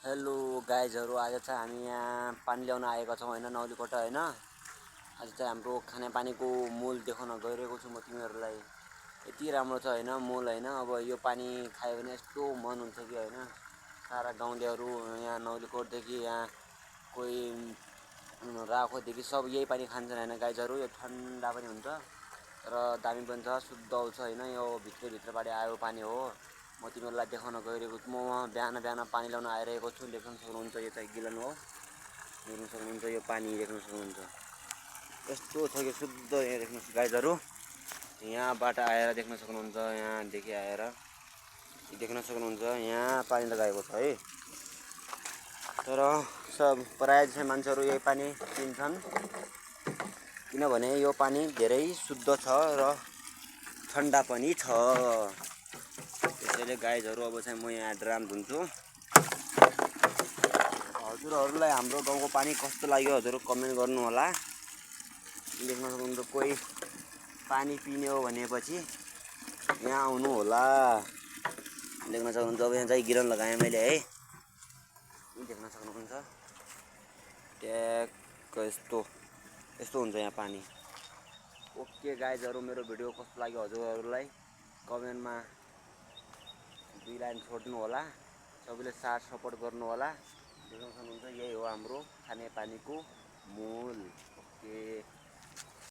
Hello गाइजहरू, आज चाहिँ हामी यहाँ पानी ल्याउन आएका छौँ होइन, नौलीकोट होइन। आज चाहिँ हाम्रो खानेपानीको मूल देखाउन गइरहेको छु म तिमीहरूलाई। यति राम्रो छ होइन मूल होइन। अब यो पानी खायो भने यस्तो मन हुन्छ कि होइन, सारा गाउँलेहरू यहाँ नौलीकोटदेखि यहाँ कोही राखोदेखि सब यही पानी खान्छन् होइन गाइजहरू। यो ठन्डा पनि हुन्छ र दामी पनि छ, शुद्ध आउँछ होइन। यो भित्रबाटै आयो पानी हो। म तिमीहरूलाई देखाउन गइरहेको छु। म बिहान पानी ल्याउन आइरहेको छु। देख्न सक्नुहुन्छ यो चाहिँ गिलन हो, देख्न सक्नुहुन्छ यो पानी देख्न सक्नुहुन्छ। यस्तो छ कि शुद्ध यहाँ देख्न गाइजहरू। यहाँबाट आएर देख्न सक्नुहुन्छ, यहाँदेखि आएर देख्न सक्नुहुन्छ यहाँ पानी लगाएको छ है। तर सब प्रायः जसो मान्छेहरू यही पानी पिन्छन् किनभने यो पानी धेरै शुद्ध छ र ठन्डा पनि छ। त्यसैले गाइजहरू अब चाहिँ म यहाँ ड्राम धुन्छु। हजुरहरूलाई हाम्रो गाउँको पानी कस्तो लाग्यो हजुर कमेन्ट गर्नु होला। देख्न सक्नुहुन्छ कोही पानी पिने हो भनेपछि यहाँ आउनु होला। देख्न सक्नुहुन्छ अब यहाँ चाहिँ गिरन लगाएँ मैले है, देख्न सक्नुहुन्छ ट्याक्क यस्तो हुन्छ यहाँ पानी। ओके गाइजहरू, मेरो भिडियो कस्तो लाग्यो हजुरहरूलाई कमेन्टमा 2 लाइन छोड्नु होला। सबैले साथ सपोर्ट गर्नु होला। देख्न सक्नुहुन्छ यही हो हाम्रो खानेपानीको मूल। ओके।